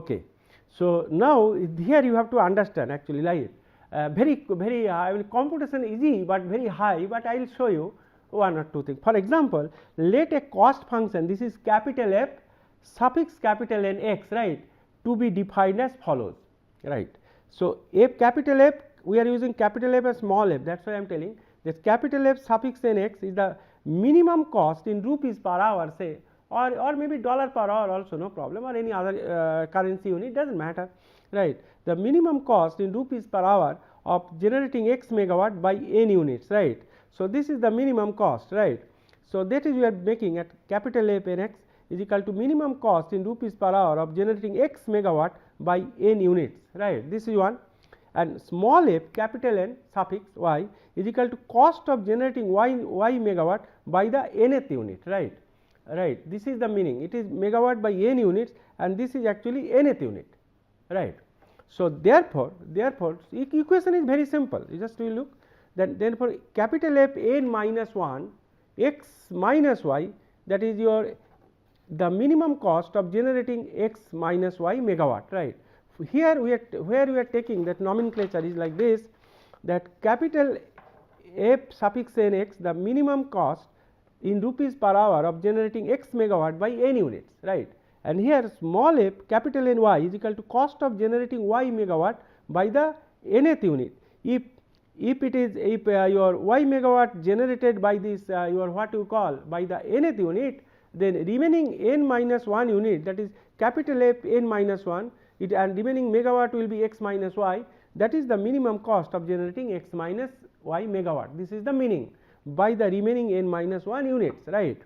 Okay. So, now here you have to understand actually like very I mean computation easy, but very high, but I will show you one or two things. For example, let a cost function, this is capital F suffix capital N x, right, to be defined as follows, right. So, F capital F, we are using capital F as small f, that is why I am telling that capital F suffix N x is the minimum cost in rupees per hour, say, or maybe dollar per hour also, no problem, or any other currency unit, does not matter, right. The minimum cost in rupees per hour of generating x megawatt by n units, right. So, this is the minimum cost, right. So, that is we are making at capital F n x is equal to minimum cost in rupees per hour of generating x megawatt by n units, right. This is one, and small f capital N suffix y is equal to cost of generating y megawatt by the nth unit, right. Right, this is the meaning, it is megawatt by n units and this is actually nth unit, right. So, therefore, equation is very simple, you just will look, then for capital F n minus 1 x minus y, that is your the minimum cost of generating x minus y megawatt, right. Here we are where we are taking that nomenclature is like this, that capital F suffix n x, the minimum cost in rupees per hour of generating x megawatt by n units, right. And here small f capital N y is equal to cost of generating y megawatt by the nth unit. If it is your y megawatt generated by this your what you call by the nth unit, then remaining n minus 1 unit, that is capital F n minus 1, it and remaining megawatt will be x minus y, that is the minimum cost of generating x minus y megawatt. This is the meaning by the remaining n minus 1 units, right.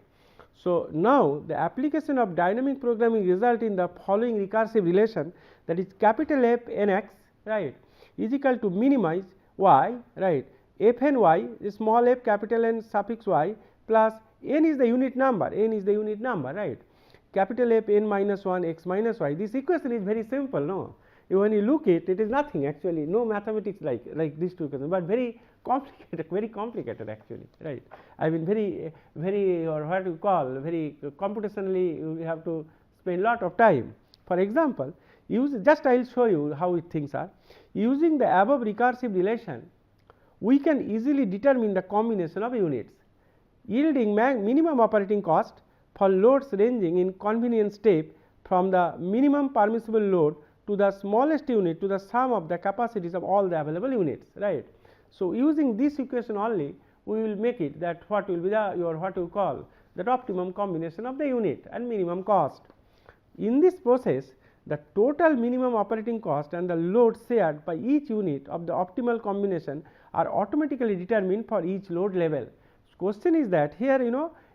So, now the application of dynamic programming result in the following recursive relation, that is capital F n x, right, is equal to minimize y, right, f n y is small f capital N suffix y plus n is the unit number, right, capital F n minus 1 x minus y. This equation is very simple, no. When you look it is nothing actually, no mathematics like these two equations, but very complicated actually, right. I mean very or what you call very computationally you have to spend lot of time. For example, use just I will show you how things are. Using the above recursive relation, we can easily determine the combination of units yielding minimum operating cost for loads ranging in convenience step from the minimum permissible load to the smallest unit to the sum of the capacities of all the available units, right. So, using this equation only we will make it that what will be the your what you call that optimum combination of the unit and minimum cost. In this process, the total minimum operating cost and the load shared by each unit of the optimal combination are automatically determined for each load level. Question is that here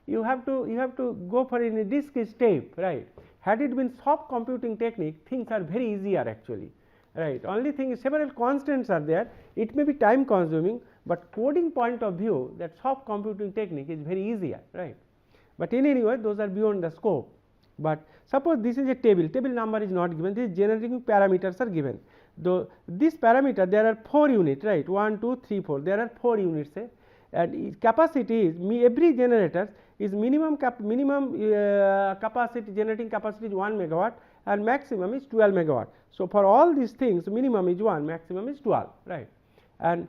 you have to go for in a discrete step, right. Had it been soft computing technique, things are very easier actually, right. Only thing is several constants are there, it may be time consuming, but coding point of view that soft computing technique is very easier, right. But in any way those are beyond the scope. But suppose this is a table number is not given, this generating parameters are given. Though this parameter there are 4 units, right, 1, 2, 3, 4, there are 4 units, and capacity is every generator is minimum capacity generating capacity is 1 megawatt and maximum is 12 megawatt. So, for all these things minimum is 1, maximum is 12, right. And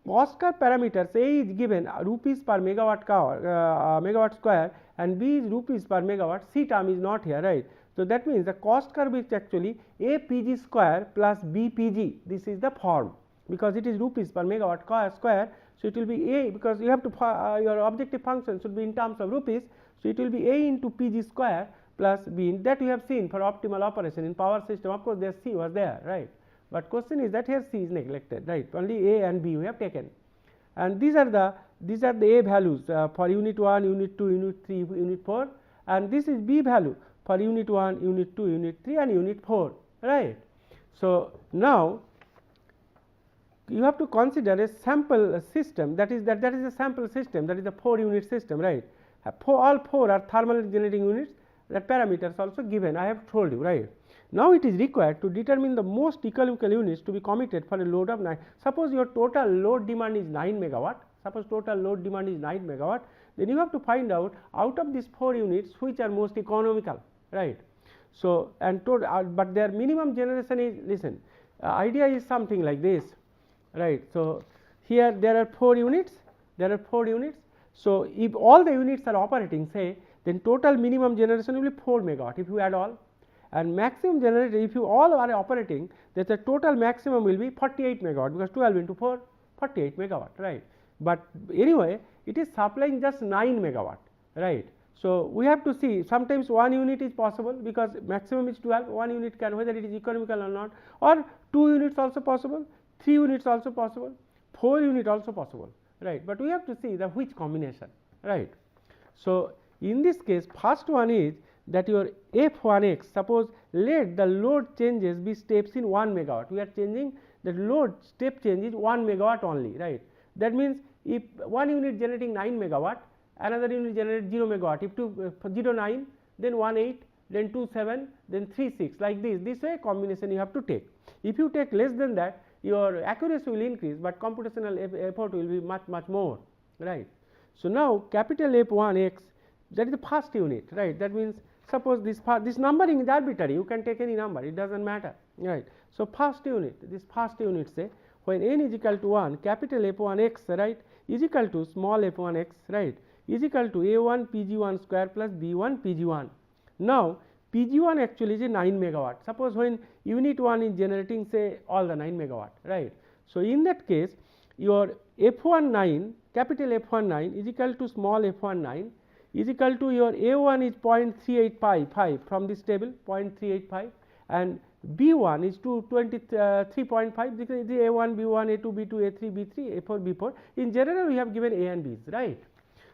cost curve parameters A is given rupees per megawatt megawatt square and B is rupees per megawatt, C term is not here, right. So, that means the cost curve is actually A Pg square plus B Pg, this is the form because it is rupees per megawatt square. So, it will be A because you have to your objective function should be in terms of rupees. So, it will be A into Pg square plus B, that we have seen for optimal operation in power system, of course, there C was there, right. But question is that here C is neglected, right, only A and B we have taken, and these are the A values for unit 1, unit 2, unit 3, unit 4, and this is B value for unit 1, unit 2, unit 3 and unit 4, right. So, now you have to consider a sample system, that is a sample system, that is a 4 unit system, right. All 4 are thermal generating units, that parameters also given I have told you, right. Now, it is required to determine the most economical units to be committed for a load of 9. Suppose your total load demand is 9 megawatt, then you have to find out of these 4 units which are most economical, right. So, and but their minimum generation is, listen, idea is something like this, right. So, here there are 4 units, So, if all the units are operating, say, then total minimum generation will be 4 megawatt if you add all, and maximum generated, if you all are operating, then the total maximum will be 48 megawatt, because 12 into 4, 48 megawatt, right. But anyway, it is supplying just 9 megawatt, right. So, we have to see, sometimes 1 unit is possible, because maximum is 12, 1 unit can, whether it is economical or not, or 2 units also possible, 3 units also possible, 4 unit also possible, right. But we have to see the which combination, right. So, in this case, first one is that your F1x, suppose let the load changes be steps in 1 megawatt, we are changing the load step change is 1 megawatt only, right. That means, if one unit generating 9 megawatt, another unit generates 0 megawatt, if 0 9, then 1 8, then 2 7, then 3 6, like this way combination you have to take. If you take less than that, your accuracy will increase, but computational effort will be much more, right. So, now capital F1x, that is the first unit, right. That means, suppose this numbering is arbitrary, you can take any number, it does not matter, right. So, first unit, this first unit, say, when n is equal to 1, capital F1x, right, is equal to small f1x, right, is equal to A1 Pg1 square plus B1 Pg1. Now, Pg1 actually is a 9 megawatt. Suppose when unit 1 is generating, say, all the 9 megawatt, right. So, in that case, your F19, capital F19 is equal to small f19 is equal to your A1 is 0.3855 from this table, 0.385, and B1 is 23.5, because it is A1, B1, A2, B2, A3, B3, A4, B4. In general, we have given A and B's, right.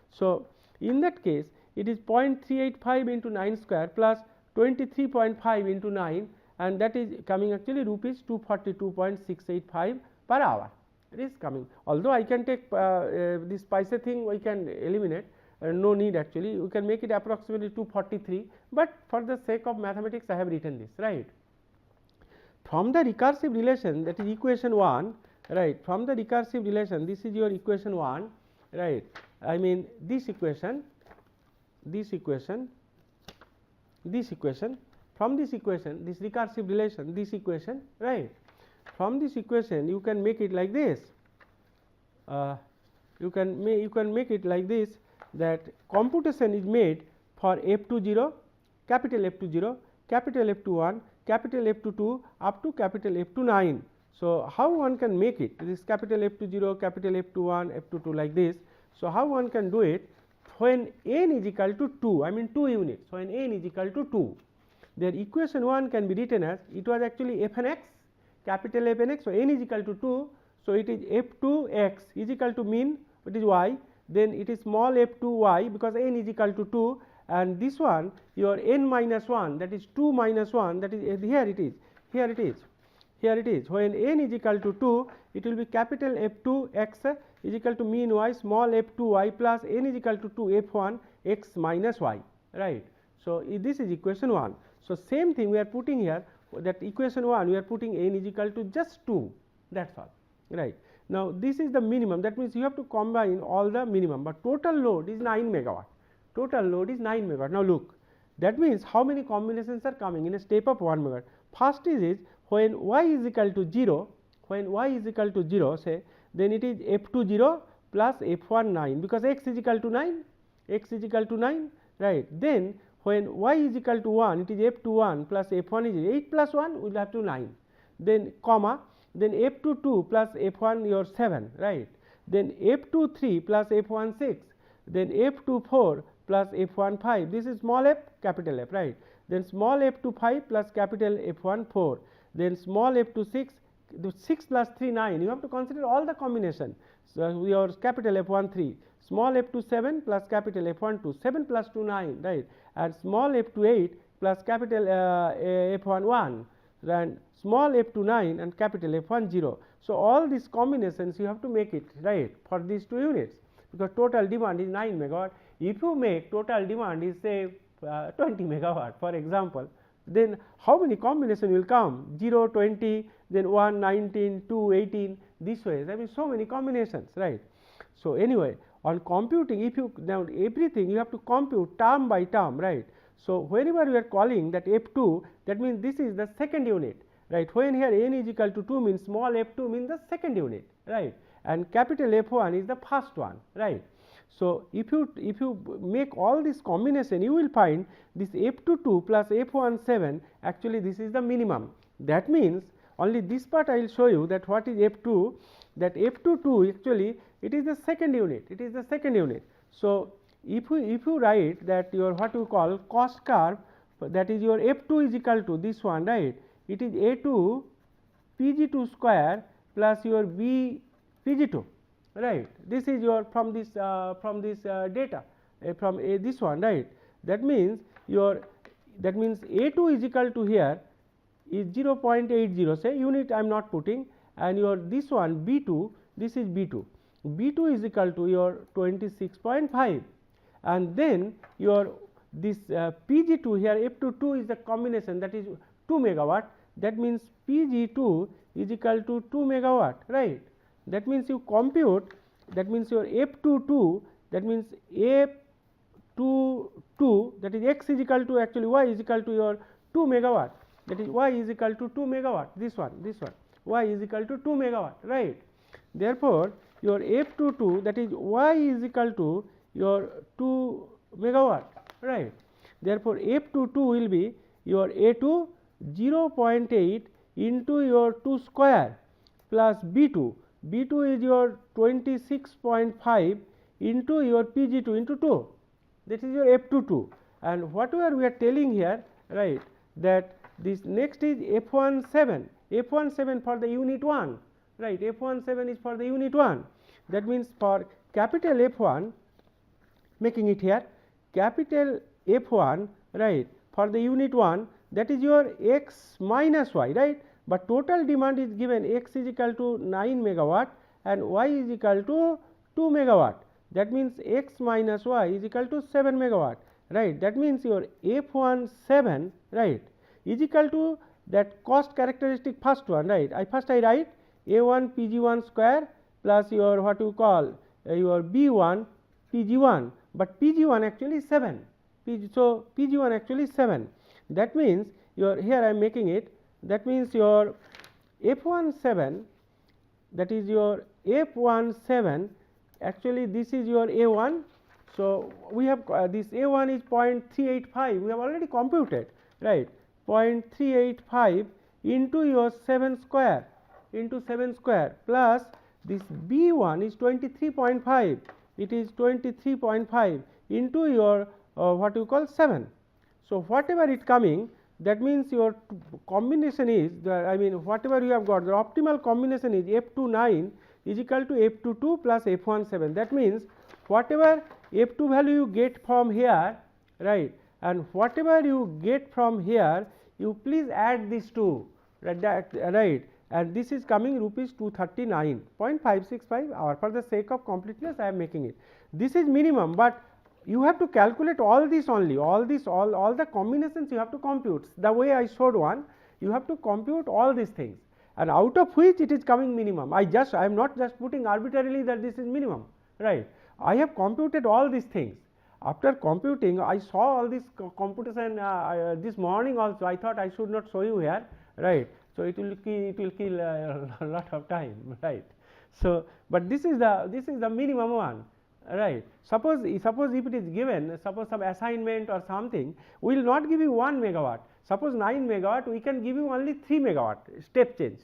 So, in that case, it is 0.385 into 9 square plus 23.5 into 9, and that is coming actually rupees 242.685 per hour. It is coming. Although I can take this paise thing, we can eliminate. No need actually, we can make it approximately 243, but for the sake of mathematics I have written this, right. From the recursive relation, that is equation 1, right, from the recursive relation, this is your equation 1, right. I mean this equation, from this equation, this recursive relation, this equation, right. From this equation you can make it like this, you can make it like this, that computation is made for F20, capital F20, capital F21, capital F22 up to capital F29. So, how one can make it, this capital F20, capital F21, F22 like this. So, how one can do it, when n is equal to 2, I mean 2 units, when n is equal to 2, their equation 1 can be written as, it was actually Fnx, capital Fnx, so n is equal to 2, so it is F2x is equal to mean, it is y, then it is small f2y, because n is equal to 2, and this one your n minus 1, that is 2 minus 1, that is here it is, when n is equal to 2, it will be capital F2x is equal to mean y, small f2y plus n is equal to 2 f1 x minus y, right. So, this is equation 1. So, same thing we are putting here, that equation 1 we are putting n is equal to just 2, that is all, right. Now, this is the minimum, that means you have to combine all the minimum, but total load is 9 megawatt, Now, look, that means how many combinations are coming in a step of 1 megawatt. First is when y is equal to 0, say, then it is f20 plus f19, because x is equal to 9, right. Then when y is equal to 1, it is f21 plus f1 is 8 plus 1, we will have to 9, then comma, then f22 plus f1 your 7, right. Then f23 plus f1 6, then f24 plus f1 5, this is small f, capital F, right. Then small f25 plus capital F1 4, then small f26, the 6 plus 3 9, you have to consider all the combination. So, your capital F1 3, small f2 7 plus capital F1 2, 7 plus 2 9, right, and small f2 8 plus capital F1 1, and small f2 9 and capital F1 0. So, all these combinations you have to make it, right, for these 2 units, because total demand is 9 megawatt. If you make total demand is say 20 megawatt for example, then how many combination will come, 0, 20, then 1, 19, 2, 18, this way, I mean so many combinations, right. So, anyway, on computing, if you now everything you have to compute term by term, right. So, whenever we are calling that F2, that means this is the second unit, right. When here n is equal to 2 means small f2 means the second unit, right, and capital F1 is the first one, right. So, if you make all this combination, you will find this F22 plus F17 actually this is the minimum. That means only this part I will show you that what is F2, that F22 actually it is the second unit, it is the second unit. So, if you write that your what you call cost curve, that is your F2 is equal to this one, right, it is A2 Pg2 square plus your B Pg2, right. This is your from this data from this one, right. That means your A2 is equal to here is 0.80, say unit I am not putting, and your this one B2, this is B2 is equal to your 26.5, and then your this Pg2 here F22 is the combination, that is 2 megawatt, that means Pg2 is equal to 2 megawatt, right. That means you compute, that means your F22, that means F22, that is x is equal to actually y is equal to your 2 megawatt, that is y is equal to 2 megawatt, this one y is equal to 2 megawatt, right. Therefore, your F22, that is y is equal to your 2 megawatt, right. Therefore, F22 will be your A2 0.8 into your 2 square plus B2 is your 26.5 into your Pg2 into 2, that is your F22, and whatever we are telling here, right, that this next is F17 for the unit 1, right, F17 is for the unit 1, that means for capital F1, making it here capital F1, right, for the unit 1, that is your x minus y, right, but total demand is given x is equal to 9 megawatt and y is equal to 2 megawatt, that means x minus y is equal to 7 megawatt, right. That means your F17, right, is equal to that cost characteristic first one, right. I write A1 Pg1 square plus your what you call your B1 Pg1, but Pg1 actually is 7, so Pg1 actually is 7, that means your here I am making it, that means your F17, that is your F17, actually this is your A1. So, we have this A1 is 0.385, we have already computed, right, 0.385 into your 7 square plus this B1 is 23.5, it is 23.5 into your what you call 7. So, whatever it coming, that means your combination is whatever you have got, the optimal combination is F29 is equal to F22 plus F17, that means whatever F2 value you get from here, right, and whatever you get from here, you please add these two, right, and this is coming rupees 239.565 hour. For the sake of completeness, I am making it. This is minimum, but you have to calculate all this only, all the combinations you have to compute. The way I showed one, you have to compute all these things, and out of which it is coming minimum. I am not just putting arbitrarily that this is minimum, right. I have computed all these things. After computing, I saw all this computation this morning also. I thought I should not show you here, right. So, it will kill a lot of time, right. So, but this is the minimum one, right. Suppose if it is given, suppose some assignment or something, we will not give you 1 megawatt, suppose 9 megawatt, we can give you only 3 megawatt, step change.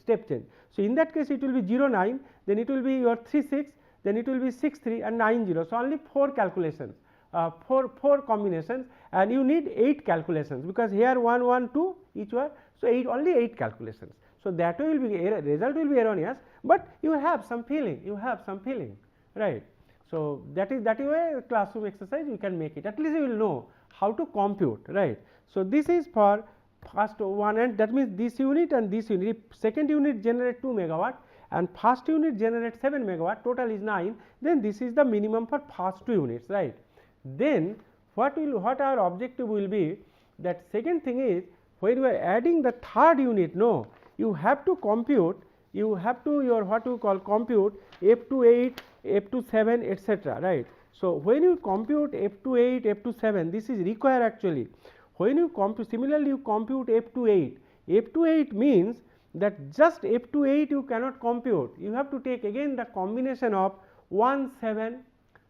So, in that case it will be 09, then it will be your 36, then it will be 63 and 90. So, only 4 calculations, 4 combinations, and you need 8 calculations, because here 1 1 2 each one. So, only 8 calculations. So, that will be result will be erroneous, but you have some feeling, right. So, that is a classroom exercise, you can make it, at least you will know how to compute, right. So, this is for first one, and that means this unit and this unit. If second unit generate 2 megawatt and first unit generate 7 megawatt, total is 9, then this is the minimum for first 2 units, right. Then what our objective will be, that second thing is, when you are adding the third unit, no, you have to compute, you have to your what you call compute F28, F27, etc., right. So, when you compute F28, F27, this is required actually. When you compute, similarly you compute f to 8, f to 8 means that just f to 8 you cannot compute, you have to take again the combination of 1 7,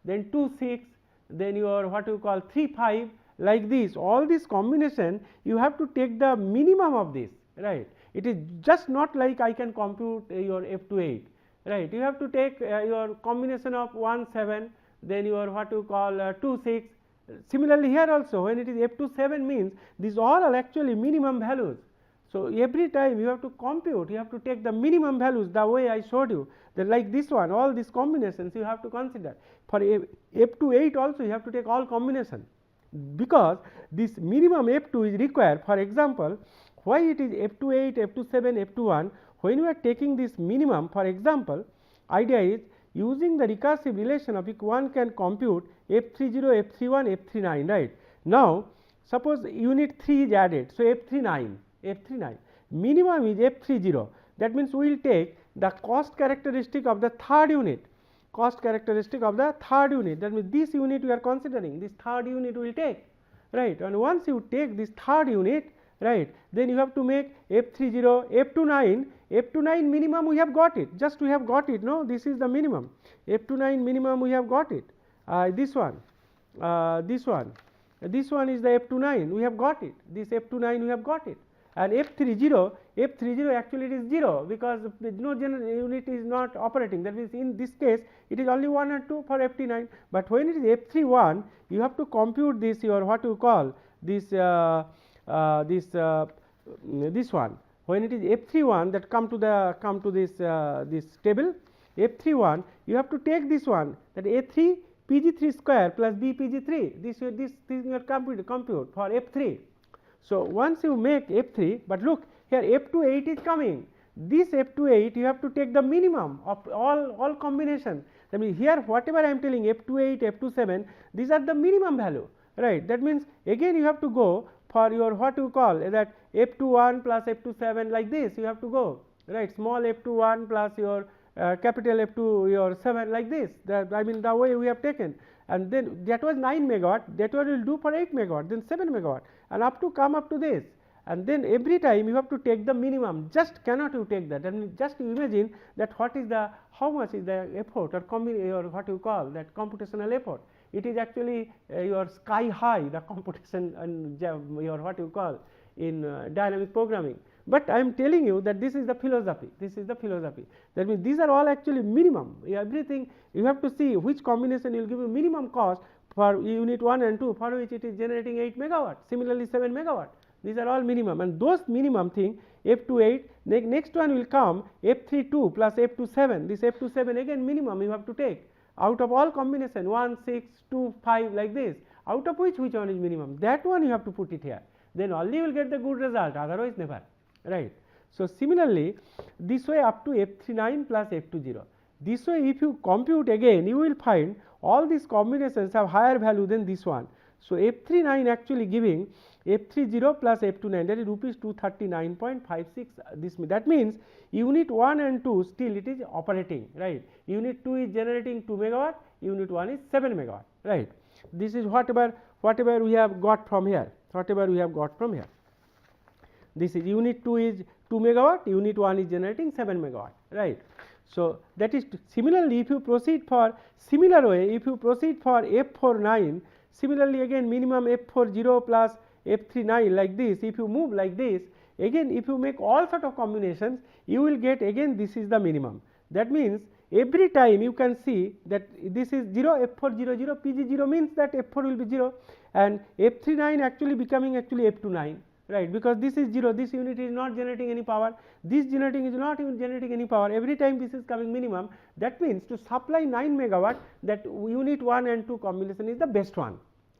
then 2 6, then your what you call 3 5, like this, all this combination you have to take the minimum of this, right. It is just not like I can compute your f to 8, right. You have to take your combination of 1 7, then your what you call 2 6. Similarly here also, when it is f to 7 means these all are actually minimum values. So every time you have to compute, you have to take the minimum values, the way I showed you, that like this one, all these combinations you have to consider. For f to 8 also you have to take all combination, because this minimum f 2 is required. For example, why it is f to 8, f to 7, f to 1, when you are taking this minimum, for example, idea is using the recursive relation of if one can compute f 30, f 31, f 39, right. Now suppose unit 3 is added, so f 39, f 39, minimum is f 30, that means we will take the cost characteristic of the third unit, cost characteristic of the third unit, that means this unit we are considering, this third unit we will take, right. And once you take this third unit, right, then you have to make f 30, f to 9, f to 9 minimum we have got it, just we have got it, no, this is the minimum, f to 9 minimum we have got it, this one, this one is the f to 9 we have got it, this f to 9 we have got it. And f 30, actually it is 0, because no unit is not operating, that means in this case it is only 1 and 2 for f 9, but when it is f 31 you have to compute this your what you call this this one, when it is f 31 that come to this this table, f 31 you have to take this one, that a 3 pg3 square plus b pg3, this you are compute for f 3. So once you make f 3, but look here f to 8 is coming, this f to 8 you have to take the minimum of all combination, that means here whatever I am telling f to 8, f to 7, these are the minimum value, right. That means again you have to go for your what you call that f to 1 plus f to 7, like this you have to go, right, small f to 1 plus your capital F to your 7, like this, that I mean the way we have taken, and then that was 9 megawatt, that one will do for 8 megawatt, then 7 megawatt, and up to come up to this, and then every time you have to take the minimum, just cannot you take that, and just imagine that what is the, how much is the effort or what you call that computational effort. It is actually your sky high, the computation and your what you call in dynamic programming. But I am telling you that this is the philosophy, this is the philosophy, that means these are all actually minimum, everything you have to see which combination will give you minimum cost for unit 1 and 2, for which it is generating 8 megawatt, similarly 7 megawatt, these are all minimum, and those minimum thing f to 8, next one will come f 3 2 plus f to 7, this f to 7 again minimum you have to take out of all combination 1 6 2 5, like this, out of which one is minimum, that one you have to put it here, then only you will get the good result, otherwise never, right. So similarly this way up to f 39 plus f 20, this way if you compute again you will find all these combinations have higher value than this one. So f 39 actually giving f 30 plus f 29, that is rupees 239.56, this that means unit 1 and 2 still it is operating, right. Unit 2 is generating 2 megawatt, unit 1 is 7 megawatt, right. This is whatever we have got from here, this is unit 2 is 2 megawatt, unit 1 is generating 7 megawatt, right. So that is similarly if you proceed for similar way, if you proceed for f 49, similarly again minimum f 40 plus f 39, like this, if you move like this, again if you make all sort of combinations you will get again this is the minimum, that means every time you can see that this is 0, f 4 0 0, pg 0 means that f 4 will be 0, and f 39 actually becoming actually f 29, right, because this is 0, this unit is not generating any power, this generating is not even generating any power, every time this is coming minimum, that means to supply 9 megawatt, that unit 1 and 2 combination is the best one,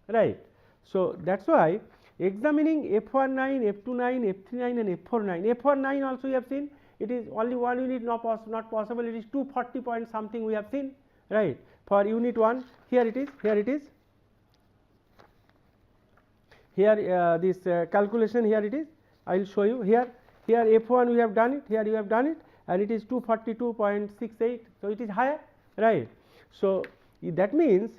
right. So that is why examining f 19, f 29, f 39 and f 49, f 49 also we have seen it is only one unit not possible, it is 240 point something we have seen, right. For unit 1 here it is, here this calculation here it is, I will show you here f1 we have done it, here you have done it, and it is 242.68, so it is higher, right. So that means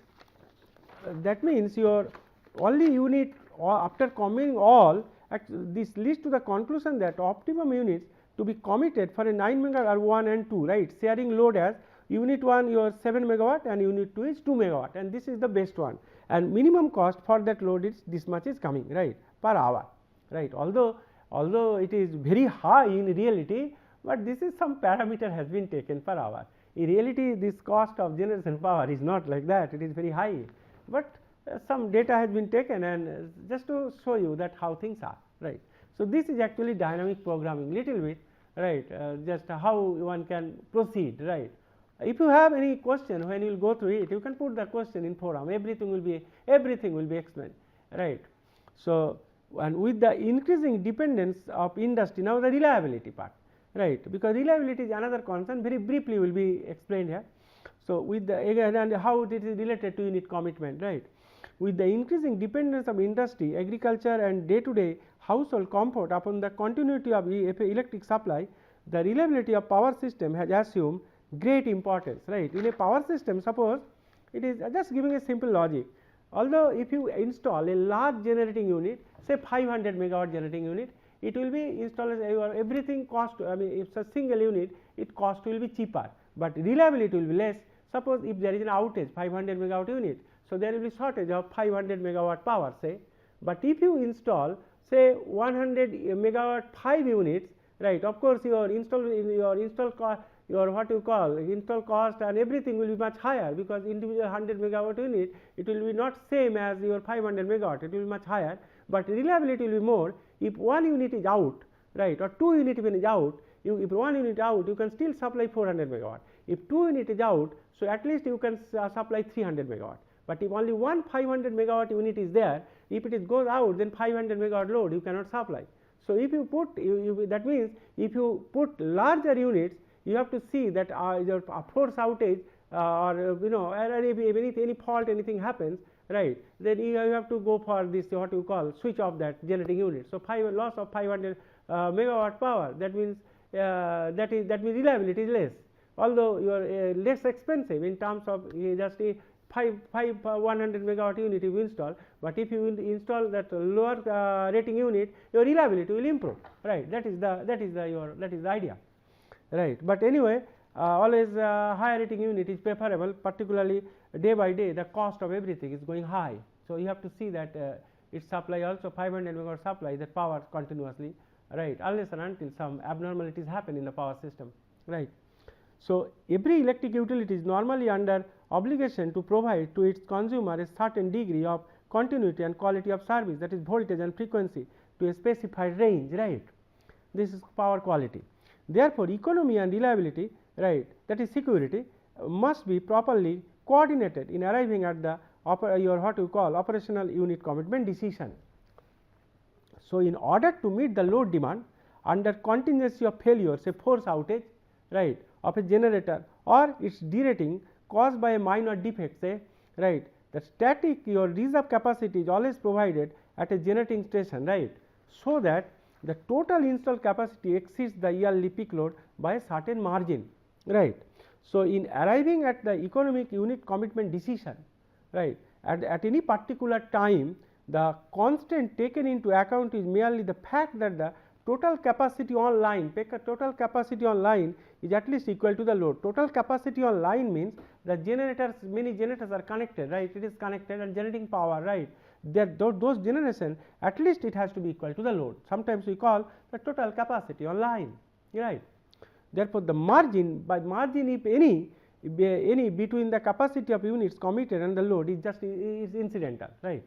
your only unit after combining all, this leads to the conclusion that optimum units to be committed for a 9 megawatt are 1 and 2, right, sharing load as unit 1 your 7 megawatt and unit 2 is 2 megawatt, and this is the best one, and minimum cost for that load is this much is coming, right, per hour, right. Although it is very high in reality, but this is some parameter has been taken per hour. In reality, this cost of generation power is not like that, it is very high, but some data has been taken, and just to show you that how things are, right. So, this is actually dynamic programming little bit, right, just how one can proceed, right. If you have any question when you will go through it, you can put the question in forum, everything will be explained, right. So, and with the increasing dependence of industry, now the reliability part, right, because reliability is another concern, very briefly will be explained here. So, with the again and how it is related to unit commitment, right. With the increasing dependence of industry, agriculture and day to day household comfort upon the continuity of electric supply, the reliability of power system has assumed great importance, right. In a power system, suppose it is just giving a simple logic, although if you install a large generating unit, say 500 megawatt generating unit, it will be installed everything cost, I mean if it's a single unit, it cost will be cheaper, but reliability will be less. Suppose if there is an outage 500 megawatt unit, so there will be shortage of 500 megawatt power, say, but if you install say 100 megawatt 5 units, right, of course your install cost, your what you call install cost and everything will be much higher, because individual 100 megawatt unit, it will be not same as your 500 megawatt, it will be much higher, but reliability will be more. If one unit is out, right, or 2 unit even is out, if 1 unit out, you can still supply 400 megawatt. If 2 unit is out, so at least you can supply 300 megawatt. But if only one 500 megawatt unit is there, if it is goes out, then 500 megawatt load you cannot supply. So, if you put that means if you put larger units, you have to see that your force outage or if any fault anything happens, right, then you have to go for this what you call switch off that generating unit. So, loss of 500 megawatt power, that means that means reliability is less, although you are less expensive in terms of just a 100 megawatt unit you install, but if you will install that lower rating unit, your reliability will improve, right. That is the idea, right. But anyway, always higher rating unit is preferable, particularly day by day the cost of everything is going high. So, you have to see that its supply also 500 megawatt supply that power continuously, right, unless and until some abnormalities happen in the power system, right. So, every electric utility is normally under obligation to provide to its consumer a certain degree of continuity and quality of service, that is voltage and frequency to a specified range, right. This is power quality. Therefore, economy and reliability, right, that is security, must be properly coordinated in arriving at the your what you call operational unit commitment decision. So, in order to meet the load demand under contingency of failure, say force outage, right, of a generator or its derating caused by a minor defect, say, right, the static your reserve capacity is always provided at a generating station, right, so that the total installed capacity exceeds the yearly peak load by a certain margin, right. So, in arriving at the economic unit commitment decision, right, at any particular time, the constant taken into account is merely the fact that the total capacity on line, total capacity on line is at least equal to the load. Total capacity on line means the generators, many generators are connected, right, it is connected and generating power, right, that those generation at least it has to be equal to the load. Sometimes we call the total capacity on line, right. Therefore, the margin, by margin if any between the capacity of units committed and the load is just is incidental, right.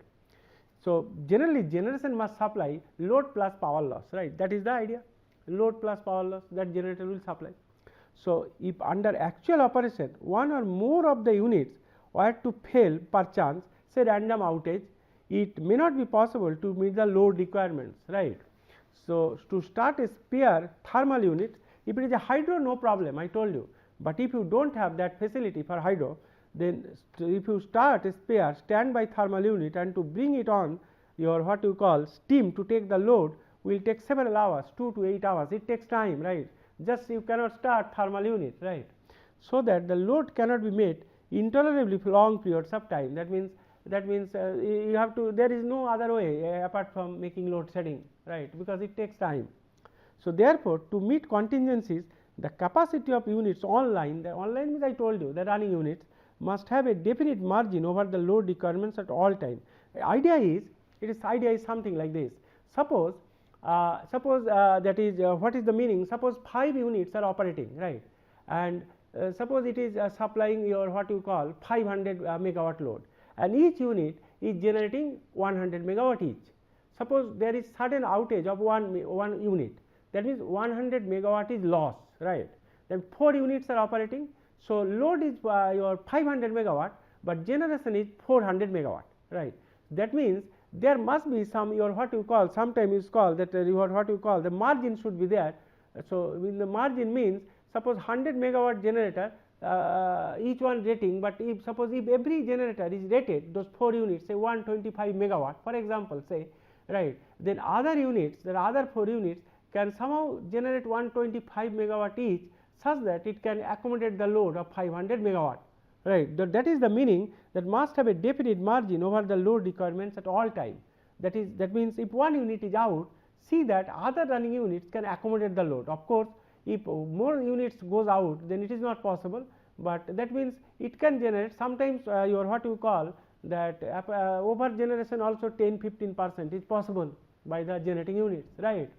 So, generally generation must supply load plus power loss, right, that is the idea, load plus power loss that generator will supply. So, if under actual operation one or more of the units were to fail per chance, say random outage, it may not be possible to meet the load requirements, right. So, to start a spare thermal unit, if it is a hydro, no problem, I told you, but if you do not have that facility for hydro, then if you start a spare standby thermal unit and to bring it on your what you call steam to take the load will take several hours, 2 to 8 hours, it takes time, right, just you cannot start thermal unit, right. So, that the load cannot be met intolerably long periods of time, that means that means you have to, there is no other way apart from making load shedding, right, because it takes time. So, therefore, to meet contingencies, the capacity of units online, the online means I told you the running units must have a definite margin over the load requirements at all time. Idea is something like this. Suppose that is what is the meaning? Suppose 5 units are operating, right, and suppose it is supplying your what you call 500 megawatt load, and each unit is generating 100 megawatt each. Suppose there is sudden outage of one unit, that means 100 megawatt is loss, right. Then 4 units are operating. So, load is your 500 megawatt, but generation is 400 megawatt, right. That means there must be some your what you call, sometimes is called that what you call the margin should be there. So, in the margin means suppose 100 megawatt generator, each one rating, but if suppose if every generator is rated those 4 units say 125 megawatt for example say, right, then other units, the other 4 units can somehow generate 125 megawatt each, such that it can accommodate the load of 500 megawatt, right. That is the meaning, that must have a definite margin over the load requirements at all time. That means if one unit is out, see that other running units can accommodate the load. Of course, if more units goes out, then it is not possible, but that means it can generate sometimes your what you call that over generation also 10-15% is possible by the generating units, right.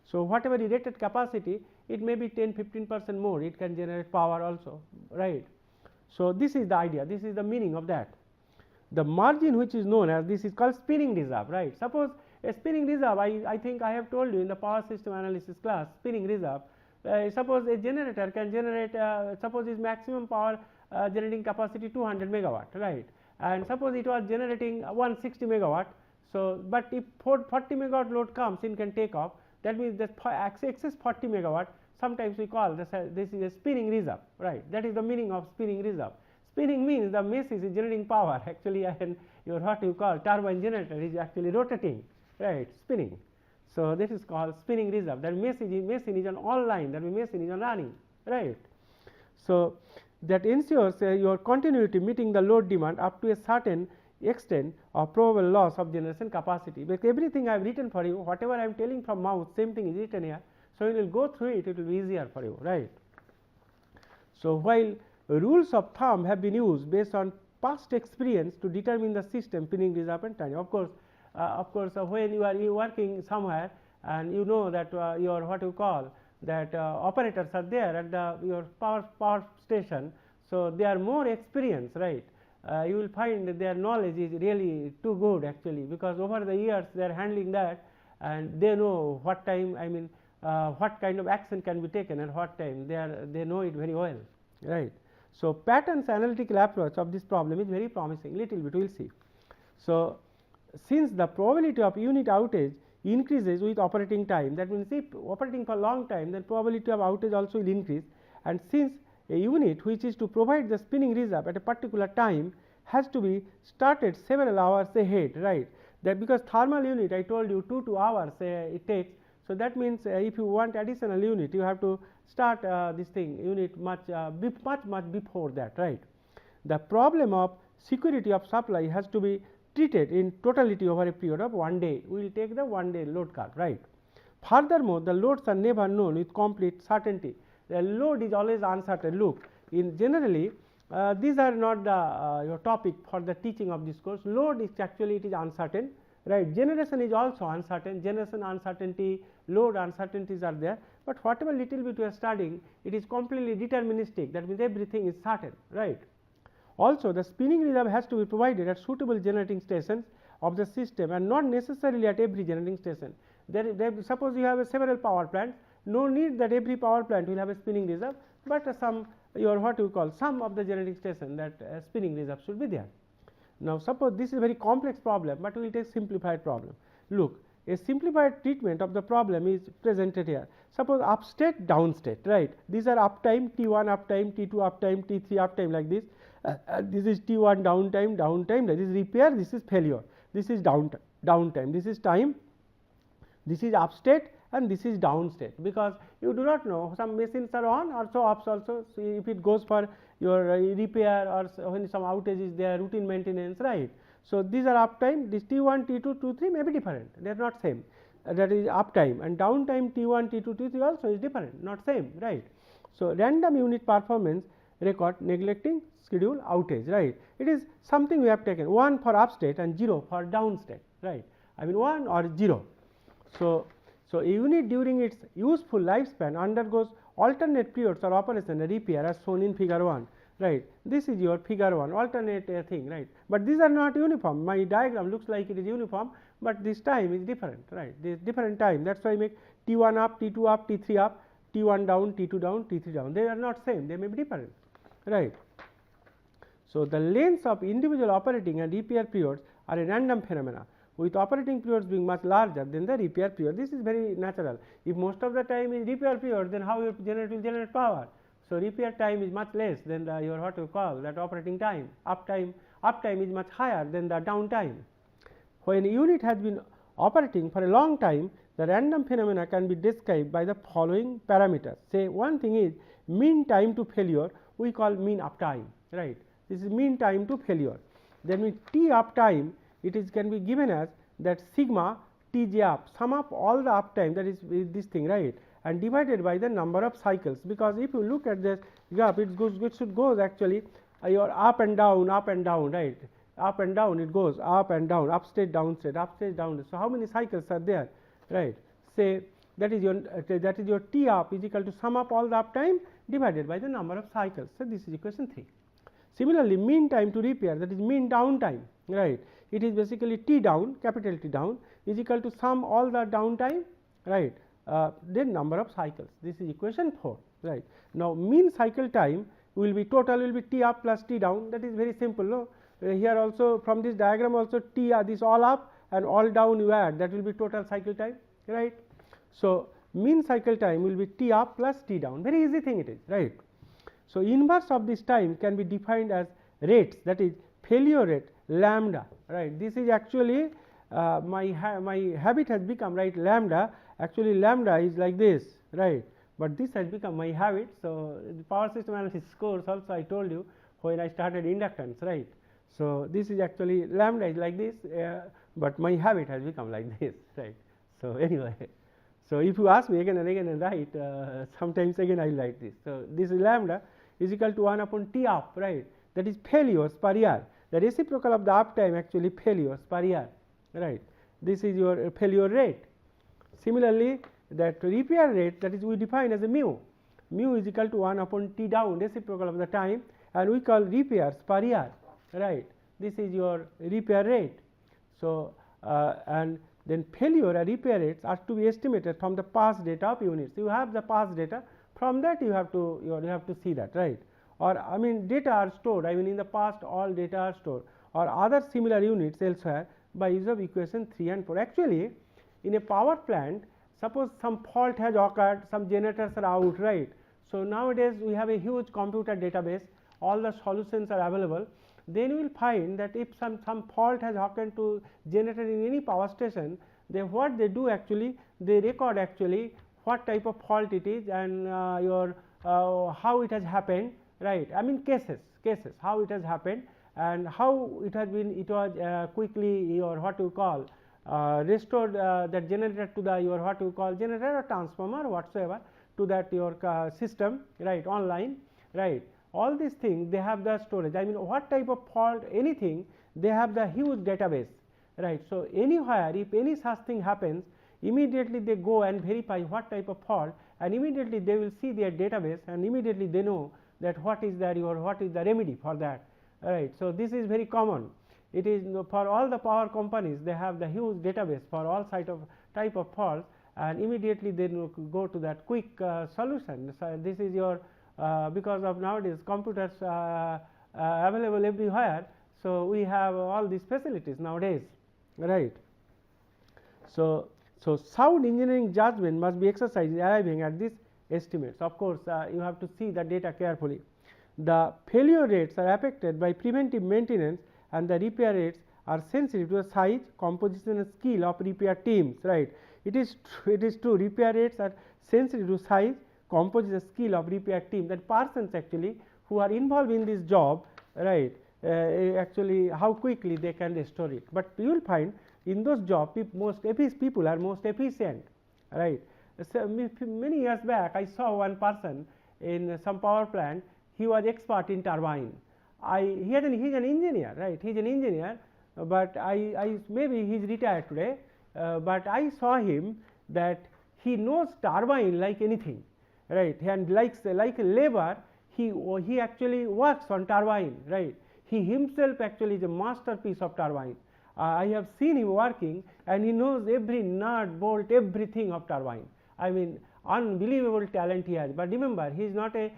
So, whatever the rated capacity, it may be 10-15% more, it can generate power also, right. So, this is the idea, this is the meaning of that. The margin which is known as, this is called spinning reserve, right. Suppose a spinning reserve, I think I have told you in the power system analysis class, spinning reserve, suppose a generator can generate, suppose its maximum power generating capacity 200 megawatt, right, and suppose it was generating 160 megawatt. So, but if 40 megawatt load comes, it can take off, that means that excess 40 megawatt, sometimes we call this is a spinning reserve, right. That is the meaning of spinning reserve. Spinning means the machine is generating power, actually and your what you call turbine generator is actually rotating, right, spinning. So, this is called spinning reserve, that machine is on online, that machine is on running, right. So, that ensures your continuity meeting the load demand up to a certain extent of probable loss of generation capacity, because everything I have written for you, whatever I am telling from mouth, same thing is written here. So, you will go through it, it will be easier for you, right. So, while rules of thumb have been used based on past experience to determine the system spinning reserve and time. Of course, when you are working somewhere and you know that your what you call that operators are there at the your power station. So, they are more experienced, right. You will find that their knowledge is really too good actually, because over the years they are handling that and they know what time, I mean what kind of action can be taken at what time, they know it very well, right. So, Patton's analytical approach of this problem is very promising, little bit we will see. So, since the probability of unit outage increases with operating time, that means if operating for long time, then probability of outage also will increase, and since a unit which is to provide the spinning reserve at a particular time has to be started several hours ahead, right. That because thermal unit I told you 2 hours it takes. So, that means if you want additional unit, you have to start this thing unit much before that, right. The problem of security of supply has to be treated in totality over a period of 1 day. We will take the 1 day load curve, right. Furthermore, the loads are never known with complete certainty. The load is always uncertain. Look, in generally these are not the your topic for the teaching of this course. Load is actually it is uncertain, right. Generation is also uncertain, generation uncertainty, load uncertainties are there, but whatever little bit we are studying, it is completely deterministic, that means everything is certain, right. Also, the spinning reserve has to be provided at suitable generating stations of the system and not necessarily at every generating station. Suppose you have several power plants, no need that every power plant will have a spinning reserve, but some your what you call some of the generating station that spinning reserve should be there. Now, suppose this is a very complex problem, but we will take simplified problem. Look, a simplified treatment of the problem is presented here. Suppose upstate, downstate, right. These are uptime, T1 uptime, T2 uptime, T3 uptime like this. This is T1 downtime, that is repair, this is failure, this is downtime, this is time, this is upstate and this is downstate, because you do not know some machines are on or so off also. So, if it goes for your repair or when some outage is there, routine maintenance, right. So, these are uptime, this T1, T2, T3 may be different, they are not same, that is uptime, and downtime T1, T2, T3 also is different, not same, right. So, random unit performance record neglecting schedule outage, right. It is something we have taken 1 for up state and 0 for down state, right. I mean 1 or 0. So, a unit during its useful lifespan undergoes alternate periods or operation and repair as shown in figure 1, right. This is your figure 1 alternate thing, right, but these are not uniform. My diagram looks like it is uniform, but this time is different, right, this different time. That is why I make T1 up, T2 up, T3 up, T1 down, T2 down, T3 down, they are not same, they may be different, right. So, the lengths of individual operating and repair periods are a random phenomena, with operating periods being much larger than the repair period. This is very natural. If most of the time is repair period, then how your generator will generate power? So, repair time is much less than the your what you call that operating time. Uptime is much higher than the downtime. When a unit has been operating for a long time, the random phenomena can be described by the following parameters. Say one thing is mean time to failure, we call mean uptime, right. This is mean time to failure. Then with T uptime, it is can be given as that sigma Tj up, sum up all the uptime, that is this thing, right, and divided by the number of cycles, because if you look at this graph, it should goes actually your up and down, right, up and down, it goes up and down, up state, down state, up state, down state. So, how many cycles are there, right. Say that is your T up is equal to sum up all the uptime divided by the number of cycles. So, this is equation 3. Similarly, mean time to repair, that is mean downtime, right, it is basically T down, capital T down is equal to sum all the downtime, right, then number of cycles. This is equation 4, right. Now, mean cycle time will be total will be T up plus T down, that is very simple. No? Here also from this diagram also T this all up and all down you add, that will be total cycle time, right. So, mean cycle time will be T up plus T down, very easy thing it is, right. So, inverse of this time can be defined as rates, that is failure rate lambda, right. This is actually my habit has become, right, lambda, actually lambda is like this, right, but this has become my habit. So, the power system analysis course also I told you when I started inductance, right. So, this is actually lambda is like this, but my habit has become like this, right. So, anyway, so if you ask me again and again and write, sometimes again I will write this. So, this is lambda is equal to 1 upon T up, right, that is failures per year, the reciprocal of the uptime actually failures per year, right. This is your failure rate. Similarly, that repair rate, that is we define as a mu is equal to 1 upon T down, reciprocal of the time, and we call repairs per year, right. This is your repair rate. So, and then failure and repair rates are to be estimated from the past data of units. You have the past data, from that you have to see that, right, or I mean data are stored, I mean in the past all data are stored, or other similar units elsewhere by use of equation 3 and 4. Actually, in a power plant, suppose some fault has occurred, some generators are out, right. So, nowadays we have a huge computer database, all the solutions are available. Then you will find that if some fault has occurred to generator in any power station, then what they do actually, they record actually what type of fault it is and how it has happened, right. I mean cases how it has happened and how it has been, it was quickly or what you call restored that generator to the your what you call generator or transformer or whatsoever to that your system, right, online, right. All these things they have the storage, I mean what type of fault, anything, they have the huge database, right. So, anywhere if any such thing happens, immediately they go and verify what type of fault, and immediately they will see their database and immediately they know that what is the remedy for that, right. So, this is very common. It is for all the power companies, they have the huge database for all type of faults, and immediately they go to that quick solution. So, this is your because of nowadays computers available everywhere. So, we have all these facilities nowadays, right. So, sound engineering judgment must be exercised in arriving at these estimates. Of course, you have to see the data carefully. The failure rates are affected by preventive maintenance and the repair rates are sensitive to the size, composition and skill of repair teams, right. It is true, repair rates are sensitive to size, composition, skill of repair team, that persons actually who are involved in this job, right. actually how quickly they can restore it. But you will find in those jobs most people are most efficient, right. So many years back I saw one person in some power plant. He was expert in turbine. He is an engineer, right. He is an engineer, but I maybe he is retired today, but I saw him that he knows turbine like anything, right. And like labor, he actually works on turbine, right. He himself actually is a masterpiece of turbine. I have seen him working, and he knows every nut, bolt, everything of turbine. I mean, unbelievable talent he has. But remember, he is not a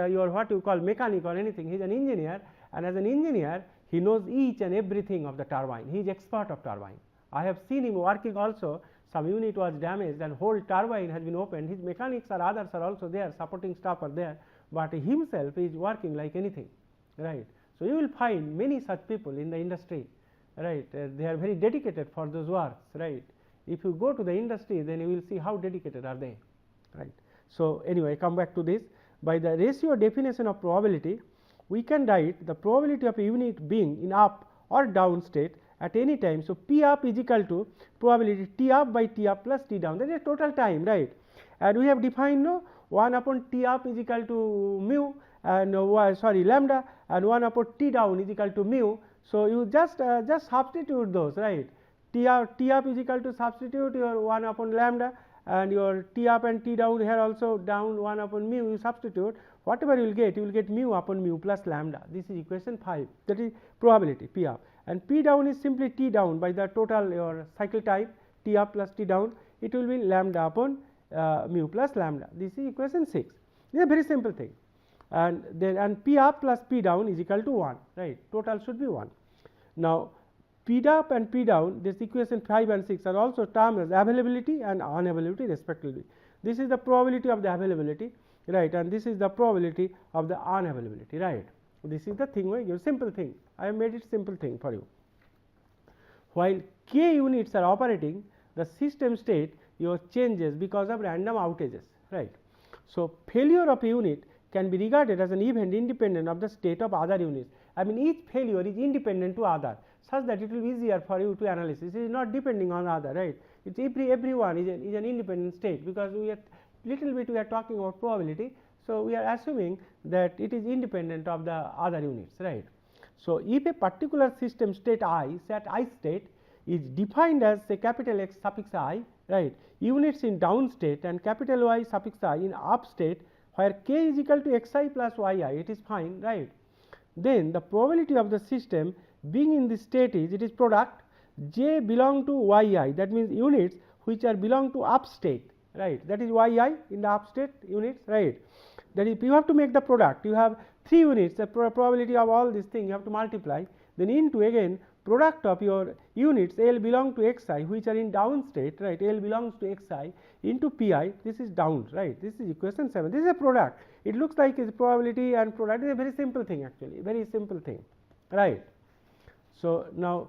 your what you call mechanic or anything. He is an engineer, and as an engineer, he knows each and everything of the turbine. He is expert of turbine. I have seen him working also. Some unit was damaged, and whole turbine has been opened. His mechanics or others are also there, supporting staff are there, but himself is working like anything, right. So you will find many such people in the industry, right. They are very dedicated for those works, right. If you go to the industry, then you will see how dedicated are they, right. So anyway, come back to this. By the ratio definition of probability, we can write the probability of a unit being in up or down state at any time. So P up is equal to probability T up by T up plus T down, that is total time, right. And we have defined 1 upon T up is equal to mu, and lambda, and 1 upon T down is equal to mu. So you just substitute those, right. T up is equal to substitute your 1 upon lambda, and your T up and T down here also down 1 upon mu, you substitute, whatever you will get mu upon mu plus lambda. This is equation 5, that is probability P up, and P down is simply T down by the total your cycle type T up plus T down, it will be lambda upon mu plus lambda. This is equation 6. This is a very simple thing, and then P up plus P down is equal to 1, right. Total should be 1. Now P up and P down, this equation 5 and 6 are also termed as availability and unavailability respectively. This is the probability of the availability, right, and this is the probability of the unavailability, right. This is the thing where you simple thing. I have made it simple thing for you. While k units are operating, the system state your changes because of random outages, right. So failure of a unit can be regarded as an event independent of the state of other units. I mean, each failure is independent to other, such that it will be easier for you to analysis. It is not depending on other, right. It is everyone is an independent state, because we are little bit we are talking about probability. So we are assuming that it is independent of the other units, right. So if a particular system state I, set I state, is defined as say capital X suffix I, right, units in down state and capital Y suffix I in up state, where k is equal to xi plus yi, it is fine, right. Then the probability of the system being in this state is, it is product j belong to yi, that means units which are belong to up state, right, that is yi in the up state units, right. That is, you have to make the product, you have 3 units, the probability of all these things you have to multiply, then into again product of your units L belong to xi which are in down state, right, L belongs to xi into pi, this is down, right. This is equation 7. This is a product. It looks like it's probability and product. It is a very simple thing, actually, very simple thing, right. So now,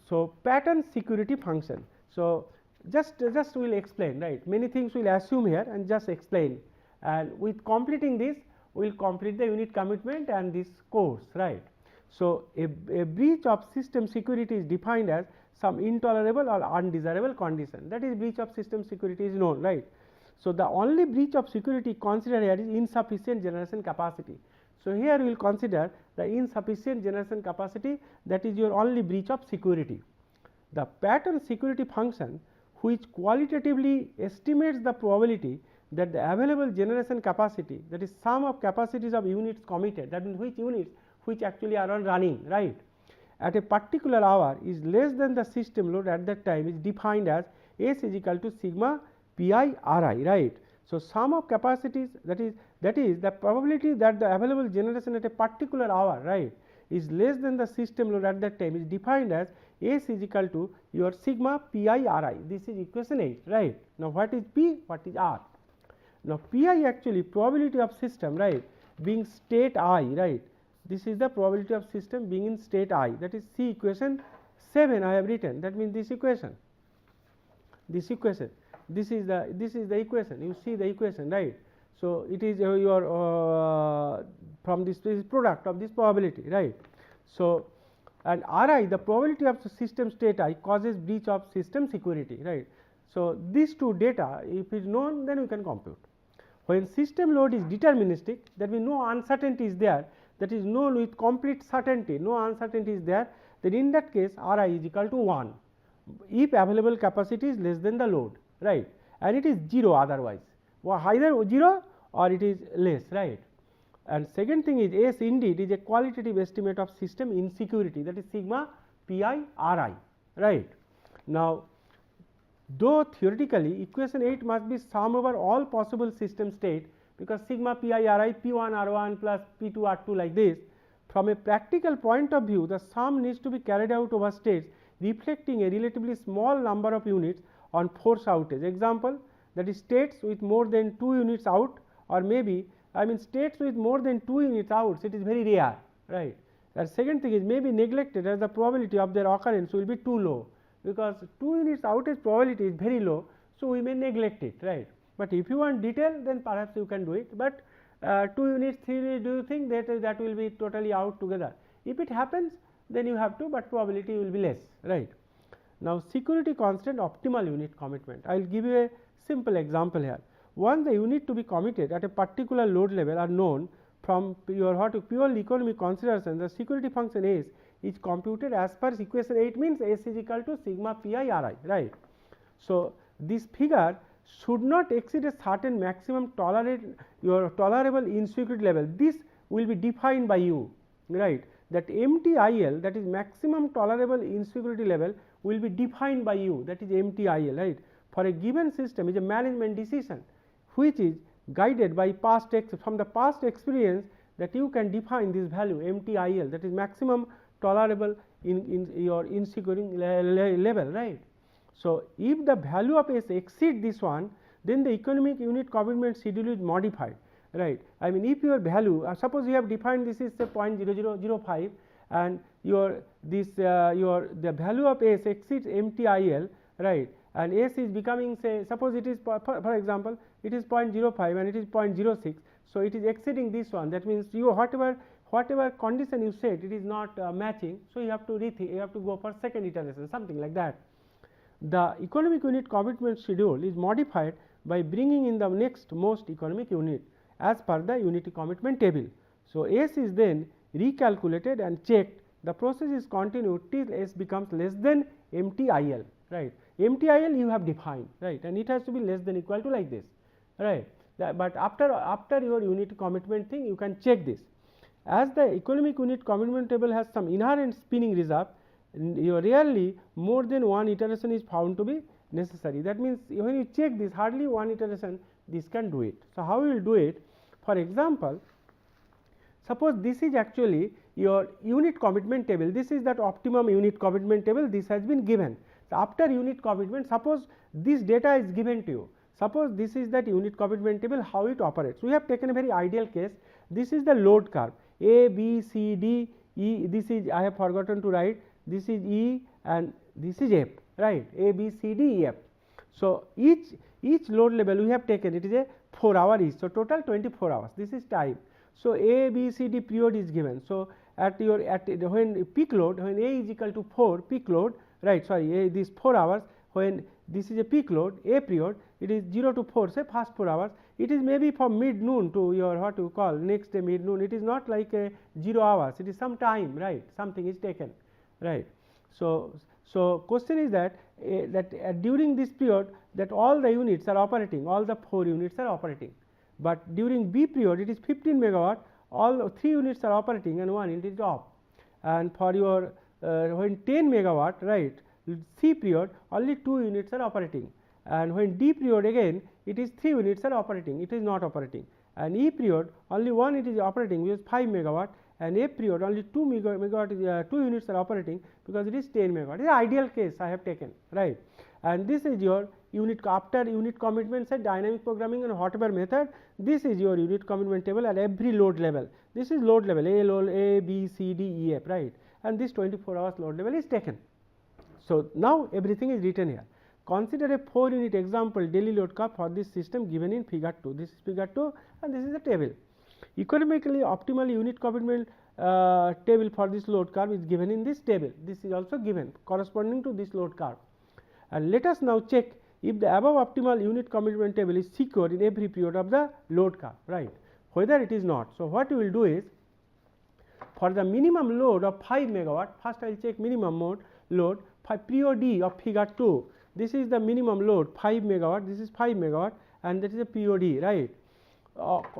so pattern security function. So just we will explain, right, many things we will assume here and just explain, and with completing this we will complete the unit commitment and this course, right. So a breach of system security is defined as some intolerable or undesirable condition, that is breach of system security is known, right. So the only breach of security considered here is insufficient generation capacity. So here we will consider the insufficient generation capacity, that is your only breach of security. The pattern security function which qualitatively estimates the probability that the available generation capacity, that is sum of capacities of units committed, that means which units which actually are on running, right, at a particular hour is less than the system load at that time, is defined as S is equal to sigma pi Ri, right. So sum of capacities, that is the probability that the available generation at a particular hour, right, is less than the system load at that time is defined as S is equal to your sigma pi Ri. This is equation 8, right. Now what is P, what is R? Now Pi actually probability of system, right, being state I, right. This is the probability of system being in state I, that is C equation 7 I have written, that means this equation, this is the equation, you see the equation, right. So it is your from this product of this probability, right. So, and Ri, the probability of the system state I causes breach of system security, right. So, these two data if is known, then we can compute. When system load is deterministic, that means no uncertainty is there, that is known with complete certainty, no uncertainty is there, then in that case Ri is equal to 1 if available capacity is less than the load, right, and it is 0 otherwise, either 0 or it is less, right. And second thing is S indeed is a qualitative estimate of system insecurity, that is sigma pi Ri, right. Now, though theoretically equation 8 must be sum over all possible system state, because sigma pi Ri P1 R1 plus P2 R2 like this, from a practical point of view the sum needs to be carried out over states reflecting a relatively small number of units on force outage. Example, that is states with more than 2 units out, or maybe I mean states with more than 2 units out, it is very rare, right. And second thing is may be neglected as the probability of their occurrence will be too low, because 2 units outage probability is very low. So, we may neglect it, right. But if you want detail, then perhaps you can do it, but 2 units 3 units, do you think that will be totally out together? If it happens, then you have to, but probability will be less, right. Now, security constant optimal unit commitment, I will give you a simple example here. Once the unit to be committed at a particular load level are known from your purely economic consideration, the security function S is computed as per equation 8, means S is equal to sigma pi Ri, right. So, this figure should not exceed a certain maximum tolerable insecurity level. This will be defined by you, right. That MTIL, that is maximum tolerable insecurity level, will be defined by you, that is MTIL, right. For a given system is a management decision which is guided by from the past experience, that you can define this value MTIL, that is maximum tolerable in your insecurity level, right. So, if the value of S exceeds this one, then the economic unit commitment schedule is modified, right. I mean if your value suppose you have defined this is say 0.0005 and your the value of S exceeds MTIL, right, and S is becoming say suppose it is for example it is 0.05 and it is 0.06. So, it is exceeding this one, that means you whatever condition you set it is not matching. So, you have to rethink, you have to go for second iteration, something like that. The economic unit commitment schedule is modified by bringing in the next most economic unit as per the unit commitment table. So, S is then recalculated and checked, the process is continued till S becomes less than MTIL, right. MTIL you have defined, right, and it has to be less than equal to like this, right. But after your unit commitment thing you can check this. As the economic unit commitment table has some inherent spinning reserve, you rarely more than one iteration is found to be necessary. That means, when you check this hardly one iteration this can do it. So, how we will do it? For example, suppose this is actually your unit commitment table, this is that optimum unit commitment table, this has been given. So, after unit commitment, suppose this data is given to you, suppose this is that unit commitment table, how it operates. We have taken a very ideal case, this is the load curve A, B, C, D, E, this is I have forgotten to write, this is E and this is F, right, A, B, C, D, E, F. So, each load level we have taken, it is a 4 hour each. So, total 24 hours, this is time. So, A, B, C, D period is given. So, when peak load, when A is equal to 4 peak load, right, sorry, this 4 hours, when this is a peak load A period, it is 0 to 4, say first 4 hours, it is maybe from mid noon to your what you call next day mid noon, it is not like a 0 hours, it is some time, right, something is taken, right. So, question is that during this period that all the units are operating, all the 4 units are operating, but during B period it is 15 megawatt, all 3 units are operating and 1 unit is off, and for your when 10 megawatt, right, C period only 2 units are operating, and when D period again it is 3 units are operating, it is not operating, and E period only 1 it is operating which is 5 megawatt, and F period only 2 megawatt is 2 units are operating because it is 10 megawatt. It is ideal case I have taken, right, and this is your unit after unit commitment set dynamic programming and whatever method, this is your unit commitment table at every load level. This is load level A, B, C, D, E, F, right, and this 24 hours load level is taken. So, now everything is written here. Consider a 4 unit example daily load curve for this system given in figure 2. This is figure 2 and this is the table. Economically optimal unit commitment table for this load curve is given in this table. This is also given corresponding to this load curve. And let us now check if the above optimal unit commitment table is secure in every period of the load curve, right, whether it is not. So, what we will do is, for the minimum load of 5 megawatt, first I will check minimum load POD of figure 2. This is the minimum load 5 megawatt, this is 5 megawatt, and that is a POD, right.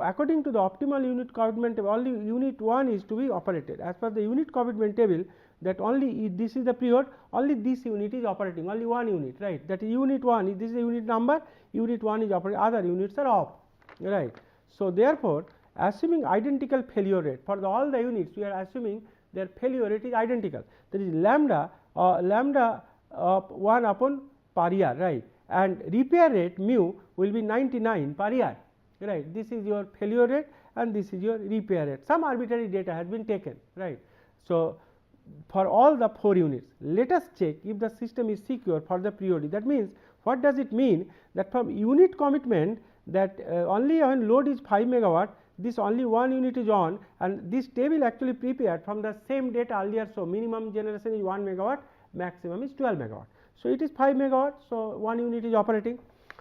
According to the optimal unit commitment table, only unit 1 is to be operated. As per the unit commitment table, that only this is the period, only this unit is operating, only one unit, right, that is unit 1, this is the unit number, unit 1 is operating, other units are off, right. So, therefore, assuming identical failure rate for all the units, we are assuming their failure rate is identical, that is lambda of 1 upon per year, right, and repair rate mu will be 99 per year, right. This is your failure rate and this is your repair rate. Some arbitrary data has been taken, right. So, for all the 4 units, let us check if the system is secure for the period. That means, what does it mean? That from unit commitment, that only when load is 5 megawatt, this only one unit is on, and this table actually prepared from the same data earlier. So, minimum generation is 1 megawatt, maximum is 12 megawatt. So, it is 5 megawatt. So, one unit is operating.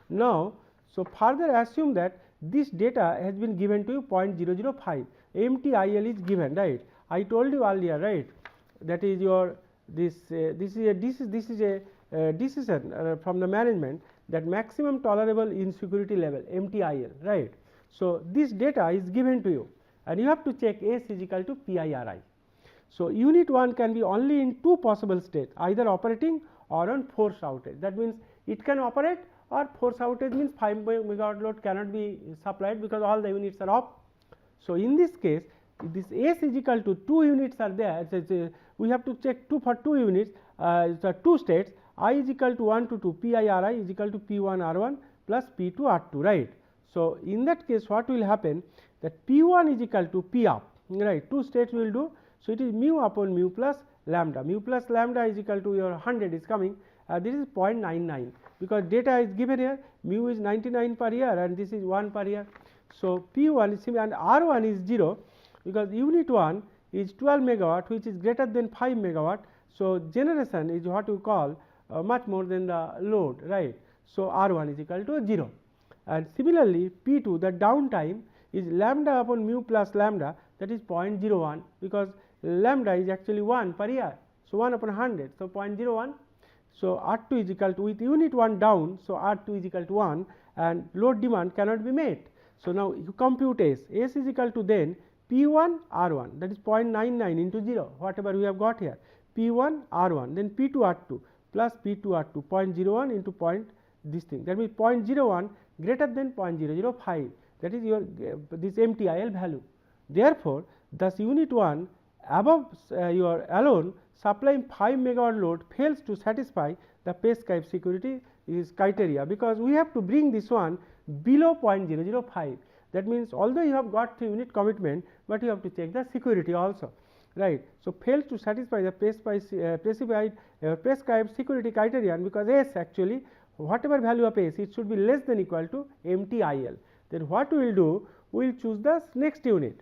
Now, so further assume that this data has been given to you 0.005, MTIL is given, right. I told you earlier, right, that is your this is a decision from the management, that maximum tolerable insecurity level MTIL, right. So, this data is given to you and you have to check S is equal to PIRI. So, unit 1 can be only in 2 possible states, either operating or on force outage. That means, it can operate, or force outage means 5 megawatt load cannot be supplied because all the units are off. So, in this case, this S is equal to 2 units are there. We have to check for 2 units, 2 states, I is equal to 1 to 2, PIRI is equal to P1 R1 plus P2 R2, right. So, in that case, what will happen, that P1 is equal to P up, right, 2 states will do. So, it is mu upon mu plus lambda is equal to your 100 is coming, this is 0.99, because data is given here, mu is 99 per year and this is 1 per year. So, P1 is similar and R1 is 0, because unit 1 is 12 megawatt, which is greater than 5 megawatt. So, generation is what you call much more than the load, right. So, R1 is equal to 0, and similarly P2, the downtime is lambda upon mu plus lambda, that is 0.01, because lambda is actually 1 per year. So, 1 upon 100, so 0.01. So, R2 is equal to, with unit 1 down, so R2 is equal to 1 and load demand cannot be met. So, now you compute S is equal to then P1 R1, that is 0.99 into 0, whatever we have got here, P1 R1, then P2 R2 plus P2 R2, 0.01 into this thing, that means 0.01 greater than 0.005, that is your this MTIL value. Therefore, thus unit 1 above your alone supplying 5 megawatt load fails to satisfy the prescribed security is criteria, because we have to bring this one below 0.005. That means, although you have got the unit commitment, but you have to check the security also, right. So, fails to satisfy the prescribed security criterion, because S actually whatever value of S, it should be less than equal to MTIL. Then what we will do, we will choose the next unit.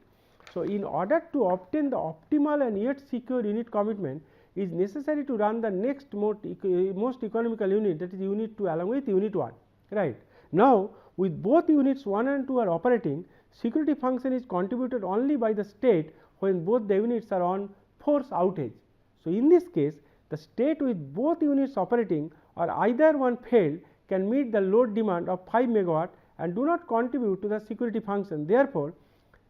So, in order to obtain the optimal and yet secure unit commitment, is necessary to run the next most economical unit, that is unit 2 along with unit 1, right. Now, with both units 1 and 2 are operating, security function is contributed only by the state when both the units are on force outage. So, in this case, the state with both units operating or either one failed can meet the load demand of 5 megawatt and do not contribute to the security function. Therefore,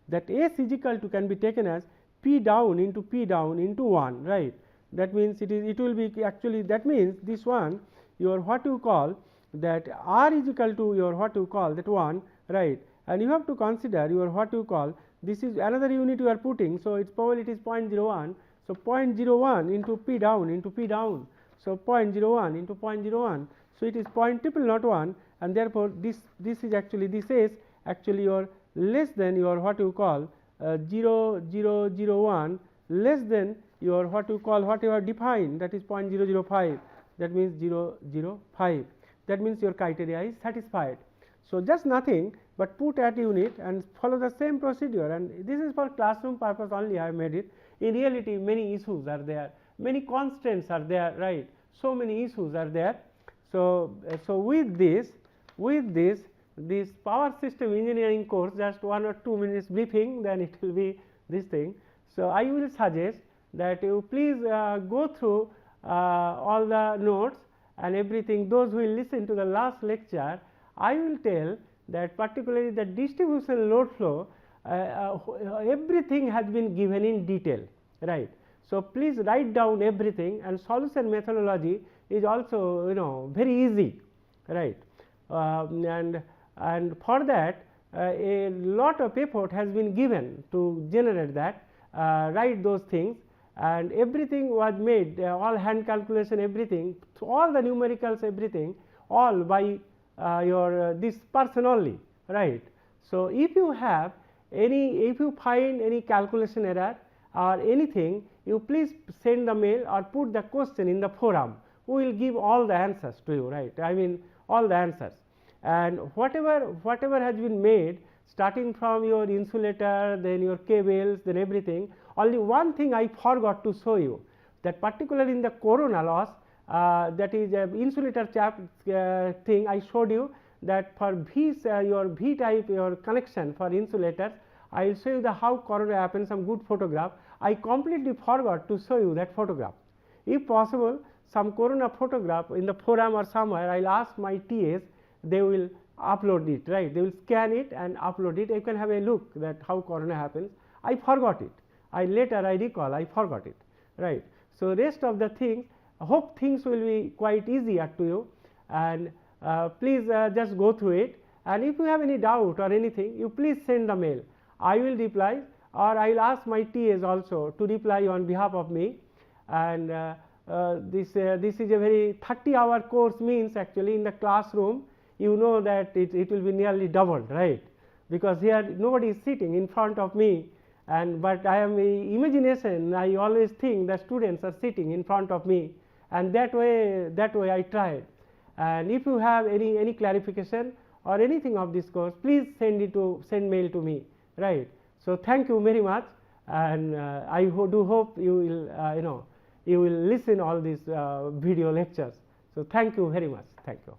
that S is equal to can be taken as P down into 1, right. That means, it will be actually, that means, this one your what you call that R is equal to your what you call that 1, right, and you have to consider your what you call, this is another unit you are putting. So, its probability is 0.01. So, 0.01 into P down. So, 0.01 into 0.01. So, it is 0.0001, and therefore, this is actually, this is actually your less than your what you call 0.001 less than your what you call what you have defined, that is 0.005, that means 0.005. That means, your criteria is satisfied. So, just nothing, but put at unit and follow the same procedure, and this is for classroom purpose only I have made it. In reality many issues are there, many constraints are there, right, so many issues are there. So, with this power system engineering course, just 1 or 2 minutes briefing, then it will be this thing. So, I will suggest that you please go through all the notes and everything. Those who will listen to the last lecture, I will tell that particularly the distribution load flow, everything has been given in detail, right. So, please write down everything, and solution methodology is also very easy, right. And for that a lot of effort has been given to generate that, write those things, and everything was made, all hand calculation, everything, so all the numericals, everything, all by this person only, right. So, if you have if you find any calculation error or anything, you please send the mail or put the question in the forum. We will give all the answers to you, right, I mean all the answers. And whatever has been made, starting from your insulator, then your cables, then everything, only one thing I forgot to show you, that particularly in the corona loss, that is insulator thing I showed you, that for your V type your connection for insulators, I will show you the how corona happens, some good photograph. I completely forgot to show you that photograph. If possible, some corona photograph in the forum or somewhere, I will ask my TAs, they will upload it, right, they will scan it and upload it. You can have a look that how corona happens. I forgot it, later I recall I forgot it, right. So, rest of the things, I hope things will be quite easier to you, and please just go through it, and if you have any doubt or anything, you please send the mail. I will reply, or I will ask my TAs also to reply on behalf of me. And this is a very 30-hour course, means actually in the classroom you know that it will be nearly doubled, right, because here nobody is sitting in front of me, and but I am imagination, I always think the students are sitting in front of me, and that way I tried. And if you have any clarification or anything of this course, please send mail to me, right. So, thank you very much, and I do hope you will you will listen all these video lectures. So, thank you very much, thank you.